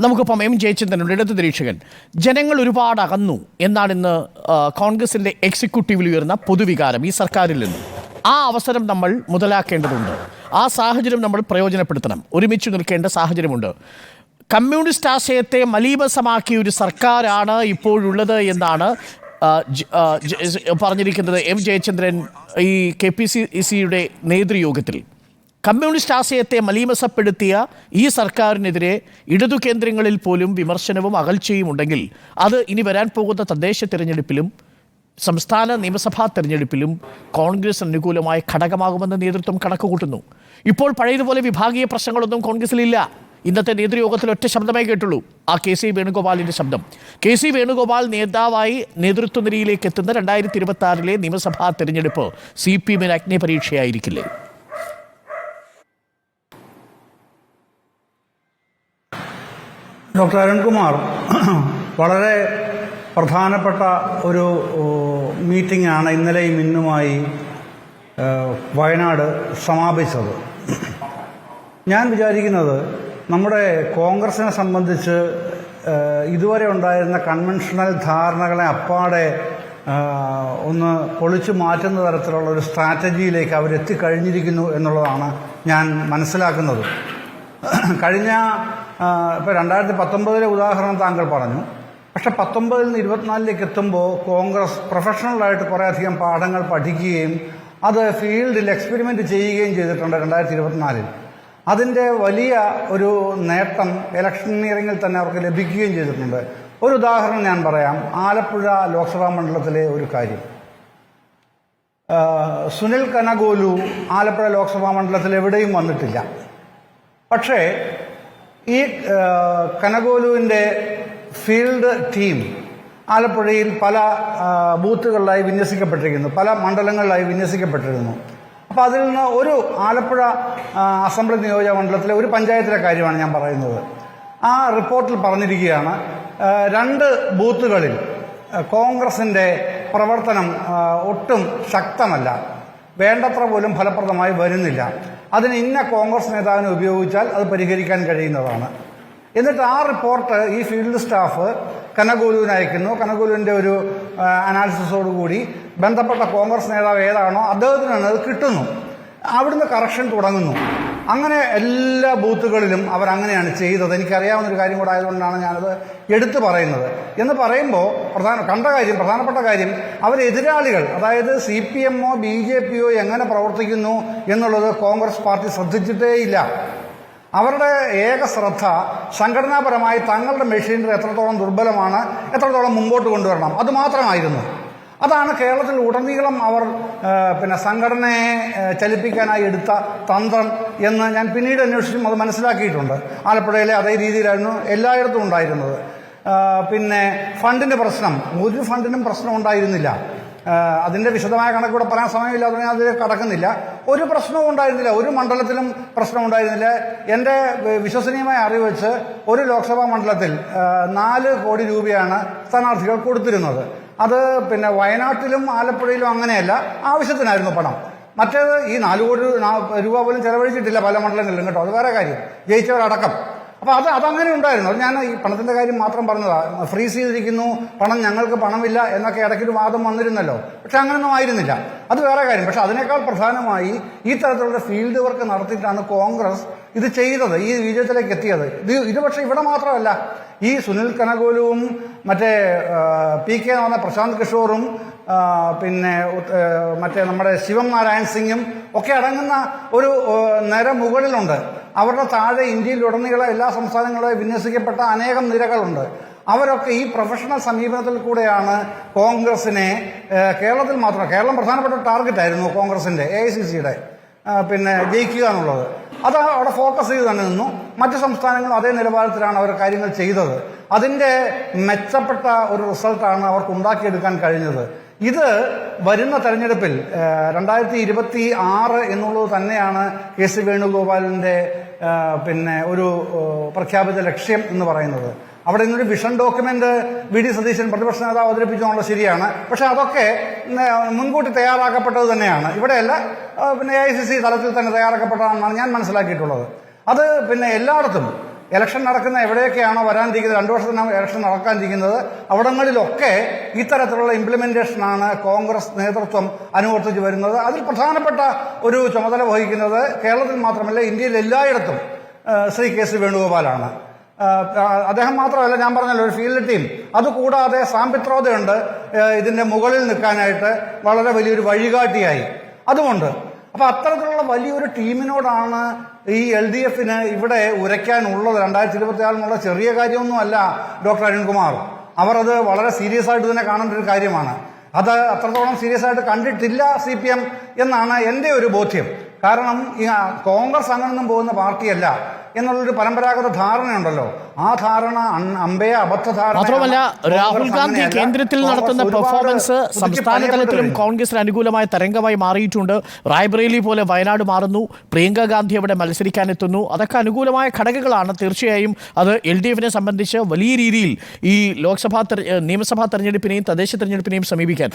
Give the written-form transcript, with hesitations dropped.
നമുക്കിപ്പം എം ജയചന്ദ്രനുണ്ട്, ഇടതു നിരീക്ഷകൻ. ജനങ്ങൾ ഒരുപാട് അകന്നു എന്നാണ് ഇന്ന് കോൺഗ്രസിൻ്റെ എക്സിക്യൂട്ടീവിൽ ഉയർന്ന പൊതുവികാരം ഈ സർക്കാരിൽ നിന്ന്. ആ അവസരം നമ്മൾ മുതലാക്കേണ്ടതുണ്ട്. ആ സാഹചര്യം നമ്മൾ പ്രയോജനപ്പെടുത്തണം. ഒരുമിച്ച് നിൽക്കേണ്ട സാഹചര്യമുണ്ട്. കമ്മ്യൂണിസ്റ്റ് ആശയത്തെ മലീമസമാക്കിയ ഒരു സർക്കാരാണ് ഇപ്പോഴുള്ളത് എന്നാണ് പറഞ്ഞിരിക്കുന്നത് എം ജയചന്ദ്രൻ ഈ KPCCയുടെ നേതൃയോഗത്തിൽ. കമ്മ്യൂണിസ്റ്റ് ആശയത്തെ മലീമസപ്പെടുത്തിയ ഈ സർക്കാരിനെതിരെ ഇടതു കേന്ദ്രങ്ങളിൽ പോലും വിമർശനവും അകൽച്ചയും ഉണ്ടെങ്കിൽ അത് ഇനി വരാൻ പോകുന്ന തദ്ദേശ തിരഞ്ഞെടുപ്പിലും സംസ്ഥാന നിയമസഭാ തെരഞ്ഞെടുപ്പിലും കോൺഗ്രസ് അനുകൂലമായ ഘടകമാകുമെന്ന് നേതൃത്വം കണക്കുകൂട്ടുന്നു. ഇപ്പോൾ പഴയതുപോലെ വിഭാഗീയ പ്രശ്നങ്ങളൊന്നും കോൺഗ്രസിലില്ല. ഇന്നത്തെ നേതൃയോഗത്തിൽ ഒറ്റ ശബ്ദമേ കേട്ടുള്ളൂ, ആ KC വേണുഗോപാലിൻ്റെ ശബ്ദം. KC വേണുഗോപാൽ നേതാവായി നേതൃത്വ നിരയിലേക്ക് എത്തുന്ന 2026 നിയമസഭാ തെരഞ്ഞെടുപ്പ് CPM-ന് അഗ്നിപരീക്ഷയായിരിക്കില്ലേ? ഡോക്ടർ അരുൺകുമാർ വളരെ പ്രധാനപ്പെട്ട ഒരു മീറ്റിംഗാണ് ഇന്നലെയും ഇന്നുമായി വയനാട് സമാപിച്ചത്. ഞാൻ വിചാരിക്കുന്നത് നമ്മുടെ കോൺഗ്രസിനെ സംബന്ധിച്ച് ഇതുവരെ ഉണ്ടായിരുന്ന കൺവെൻഷണൽ ധാരണകളെ അപ്പാടെ ഒന്ന് പൊളിച്ചു മാറ്റുന്ന തരത്തിലുള്ള ഒരു സ്ട്രാറ്റജിയിലേക്ക് അവരെത്തിക്കഴിഞ്ഞിരിക്കുന്നു എന്നുള്ളതാണ് ഞാൻ മനസ്സിലാക്കുന്നത്. കഴിഞ്ഞ ഇപ്പോൾ 2019 ഉദാഹരണം താങ്കൾ പറഞ്ഞു. പക്ഷെ 19 നിന്ന് 24 എത്തുമ്പോൾ കോൺഗ്രസ് പ്രൊഫഷണലായിട്ട് കുറേയധികം പാഠങ്ങൾ പഠിക്കുകയും അത് ഫീൽഡിൽ എക്സ്പെരിമെൻ്റ് ചെയ്യുകയും ചെയ്തിട്ടുണ്ട് 2024. അതിൻ്റെ വലിയ ഒരു നേട്ടം ഇലക്ഷനിയറിങ്ങിൽ തന്നെ അവർക്ക് ലഭിക്കുകയും ചെയ്തിട്ടുണ്ട്. ഒരു ഉദാഹരണം ഞാൻ പറയാം. ആലപ്പുഴ ലോക്സഭാ മണ്ഡലത്തിലെ ഒരു കാര്യം. സുനിൽ കനഗോലു ആലപ്പുഴ ലോക്സഭാ മണ്ഡലത്തിൽ എവിടെയും വന്നിട്ടില്ല. പക്ഷേ ഈ കനഗോലുവിൻ്റെ ഫീൽഡ് ടീം ആലപ്പുഴയിൽ പല ബൂത്തുകളിലായി വിന്യസിക്കപ്പെട്ടിരിക്കുന്നു, പല മണ്ഡലങ്ങളിലായി വിന്യസിക്കപ്പെട്ടിരുന്നു. അപ്പോൾ അതിൽ നിന്ന് ഒരു ആലപ്പുഴ അസംബ്ലി നിയോജക മണ്ഡലത്തിലെ ഒരു പഞ്ചായത്തിലെ കാര്യമാണ് ഞാൻ പറയുന്നത്. ആ റിപ്പോർട്ടിൽ പറഞ്ഞിരിക്കുകയാണ് 2 ബൂത്തുകളിൽ കോൺഗ്രസിൻ്റെ പ്രവർത്തനം ഒട്ടും ശക്തമല്ല, വേണ്ടത്ര പോലും ഫലപ്രദമായി വരുന്നില്ല. അതിന് ഇന്ന കോൺഗ്രസ് നേതാവിനെ ഉപയോഗിച്ചാൽ അത് പരിഹരിക്കാൻ കഴിയുന്നതാണ്. എന്നിട്ട് ആ റിപ്പോർട്ട് ഈ ഫീൽഡ് സ്റ്റാഫ് കനഗോലുവിന് അയക്കുന്നു. കനഗോലുവിൻ്റെ ഒരു അനാലിസിസോടുകൂടി ബന്ധപ്പെട്ട കോൺഗ്രസ് നേതാവ് ഏതാണോ അദ്ദേഹത്തിന് അത് കിട്ടുന്നു. അവിടുന്ന് കറക്ഷൻ തുടങ്ങുന്നു. അങ്ങനെ എല്ലാ ബൂത്തുകളിലും അവരങ്ങനെയാണ് ചെയ്തത്. എനിക്കറിയാവുന്നൊരു കാര്യം കൂടെ ആയതുകൊണ്ടാണ് ഞാനത് എടുത്തു പറയുന്നത്. എന്ന് പറയുമ്പോൾ പ്രധാനപ്പെട്ട കാര്യം അവരെതിരാളികൾ, അതായത് CPM-ഓ BJP-യോ എങ്ങനെ പ്രവർത്തിക്കുന്നു എന്നുള്ളത് കോൺഗ്രസ് പാർട്ടി ശ്രദ്ധിച്ചിട്ടേയില്ല. അവരുടെ ഏക ശ്രദ്ധ സംഘടനാപരമായി തങ്ങളുടെ മെഷീനറി എത്രത്തോളം ദുർബലമാണ്, എത്രത്തോളം മുമ്പോട്ട് കൊണ്ടുവരണം, അതുമാത്രമായിരുന്നു. അതാണ് കേരളത്തിൽ ഉടനീളം അവർ സംഘടനയെ ചലിപ്പിക്കാനായി എടുത്ത തന്ത്രം എന്ന് ഞാൻ പിന്നീട് അന്വേഷിച്ചും അത് മനസ്സിലാക്കിയിട്ടുണ്ട്. ആലപ്പുഴയിലെ അതേ രീതിയിലായിരുന്നു എല്ലായിടത്തും ഉണ്ടായിരുന്നത്. ഫണ്ടിൻ്റെ പ്രശ്നം, ഒരു ഫണ്ടിനും പ്രശ്നം ഉണ്ടായിരുന്നില്ല. അതിൻ്റെ വിശദമായ കണക്കൂടെ പറയാൻ സമയമില്ല, അതുകൊണ്ട് ഞാൻ അതിൽ കടക്കുന്നില്ല. ഒരു പ്രശ്നവും ഉണ്ടായിരുന്നില്ല, ഒരു മണ്ഡലത്തിലും പ്രശ്നം ഉണ്ടായിരുന്നില്ല. എൻ്റെ വിശ്വസനീയമായ അറിവ് വെച്ച് ഒരു ലോക്സഭാ മണ്ഡലത്തിൽ 4 കോടി രൂപയാണ് സ്ഥാനാർത്ഥികൾ കൊടുത്തിരുന്നത്. അത് വയനാട്ടിലും ആലപ്പുഴയിലും അങ്ങനെയല്ല, ആവശ്യത്തിനായിരുന്നു പണം. മറ്റേത് ഈ 4 കോടി രൂപ പോലും ചെലവഴിച്ചിട്ടില്ല പല മണ്ഡലങ്ങളിലും കേട്ടോ, അത് വേറെ കാര്യം, ജയിച്ചവരടക്കം. അപ്പോൾ അതങ്ങനെ ഉണ്ടായിരുന്നു. അത് ഞാൻ ഈ പണത്തിൻ്റെ കാര്യം മാത്രം പറഞ്ഞതാണ്. ഫ്രീസ് ചെയ്തിരിക്കുന്നു, പണം, ഞങ്ങൾക്ക് പണമില്ല എന്നൊക്കെ ഇടയ്ക്കൊരു വാദം വന്നിരുന്നല്ലോ. പക്ഷെ അങ്ങനെയൊന്നും ആയിരുന്നില്ല, അത് വേറെ കാര്യം. പക്ഷെ അതിനേക്കാൾ പ്രധാനമായി ഈ തരത്തിലുള്ള ഫീൽഡ് വർക്ക് നടത്തിയിട്ടാണ് കോൺഗ്രസ് ഇത് ചെയ്തത്, ഈ വിജയത്തിലേക്ക് എത്തിയത്. ഇത് പക്ഷേ ഇവിടെ മാത്രമല്ല. ഈ സുനിൽ കനഗോലുവും മറ്റേ PK എന്ന് പറഞ്ഞ പ്രശാന്ത് കിഷോറും മറ്റേ നമ്മുടെ ശിവം നാരായൺ സിംഗും ഒക്കെ അടങ്ങുന്ന ഒരു നിര മുകളിലുണ്ട്. അവരുടെ താഴെ ഇന്ത്യയിലുടനീളം എല്ലാ സംസ്ഥാനങ്ങളിലും വിന്യസിക്കപ്പെട്ട അനേകം നിരകളുണ്ട്. അവരൊക്കെ ഈ പ്രൊഫഷണൽ സമീപനത്തിൽ കൂടെയാണ് കോൺഗ്രസിനെ കേരളത്തിൽ മാത്രം, കേരളം പ്രധാനപ്പെട്ട ടാർഗറ്റായിരുന്നു കോൺഗ്രസിൻ്റെ, AICCയുടെ ജയിക്കുക എന്നുള്ളത്. അത് അവിടെ ഫോക്കസ് ചെയ്ത് തന്നെ നിന്നു. മറ്റ് സംസ്ഥാനങ്ങളും അതേ നിലവാരത്തിലാണ് അവർ കാര്യങ്ങൾ ചെയ്തത്. അതിൻ്റെ മെച്ചപ്പെട്ട ഒരു റിസൾട്ടാണ് അവർക്ക് ഉണ്ടാക്കിയെടുക്കാൻ കഴിഞ്ഞത്. ഇത് വരുന്ന തെരഞ്ഞെടുപ്പിൽ 2026 എന്നുള്ളത് തന്നെയാണ് KC വേണുഗോപാലിൻ്റെ ഒരു പ്രഖ്യാപിത ലക്ഷ്യം എന്ന് പറയുന്നത്. അവിടെ നിന്നൊരു വിഷൻ ഡോക്യുമെന്റ് VD സതീശൻ പ്രതിപക്ഷ നേതാവ് അവതരിപ്പിച്ചുള്ളത് ശരിയാണ്. പക്ഷെ അതൊക്കെ മുൻകൂട്ടി തയ്യാറാക്കപ്പെട്ടത് തന്നെയാണ്. ഇവിടെയല്ല, AICC തലത്തിൽ തന്നെ തയ്യാറാക്കപ്പെട്ടതാണെന്നാണ് ഞാൻ മനസ്സിലാക്കിയിട്ടുള്ളത്. അത് എല്ലായിടത്തും ഇലക്ഷൻ നടക്കുന്ന എവിടെയൊക്കെയാണോ വരാനിരിക്കുന്നത് 2 വർഷത്തിനകം ഇലക്ഷൻ നടക്കാനിരിക്കുന്നത് അവിടങ്ങളിലൊക്കെ ഇത്തരത്തിലുള്ള ഇംപ്ലിമെന്റേഷനാണ് കോൺഗ്രസ് നേതൃത്വം അനുവർത്തിച്ചു വരുന്നത്. അതിൽ പ്രധാനപ്പെട്ട ഒരു ചുമതല വഹിക്കുന്നത് കേരളത്തിൽ മാത്രമല്ല ഇന്ത്യയിൽ എല്ലായിടത്തും ശ്രീ കെ.സി. വേണുഗോപാലാണ്. അദ്ദേഹം മാത്രമല്ല, ഞാൻ പറഞ്ഞല്ലോ, ഒരു ഫീൽഡ് ടീം. അതുകൂടാതെ സാമ്പിത്രോതയുണ്ട് ഇതിന്റെ മുകളിൽ നിൽക്കാനായിട്ട്, വളരെ വലിയൊരു വഴികാട്ടിയായി. അതുകൊണ്ട് അപ്പൊ അത്തരത്തിലുള്ള വലിയൊരു ടീമിനോടാണ് ഈ LDFന് ഇവിടെ ഉരയ്ക്കാനുള്ളത്. 2024 ചെറിയ കാര്യമൊന്നുമല്ല ഡോക്ടർ അരുൺകുമാർ. അവർ അത് വളരെ സീരിയസ് ആയിട്ട് തന്നെ കാണേണ്ട ഒരു കാര്യമാണ്. അത് അത്രത്തോളം സീരിയസ് ആയിട്ട് കണ്ടിട്ടില്ല CPM എന്നാണ് എൻ്റെ ഒരു ബോധ്യം. കാരണം ഈ കോൺഗ്രസ് അങ്ങനൊന്നും പോകുന്ന പാർട്ടിയല്ല എന്നുള്ളൊരു പരമ്പരാഗത ധാരണയുണ്ടല്ലോ. ആ ധാരണ അമ്പയ അബദ്ധധാരണ. മാത്രമല്ല, രാഹുൽ ഗാന്ധി കേന്ദ്രത്തിൽ നടത്തുന്ന പെർഫോമൻസ് സംസ്ഥാന തലത്തിലും കോൺഗ്രസിന് അനുകൂലമായ തരംഗമായി മാറിയിട്ടുണ്ട്. റായ്ബറേലി പോലെ വയനാട് മാറുന്നു, പ്രിയങ്ക ഗാന്ധി അവിടെ മത്സരിക്കാനെത്തുന്നു. അതൊക്കെ അനുകൂലമായ ഘടകങ്ങളാണ്. തീർച്ചയായും അത് LDFനെ സംബന്ധിച്ച് വലിയ രീതിയിൽ ഈ നിയമസഭാ തെരഞ്ഞെടുപ്പിനെയും തദ്ദേശ തെരഞ്ഞെടുപ്പിനെയും സമീപിക്കാൻ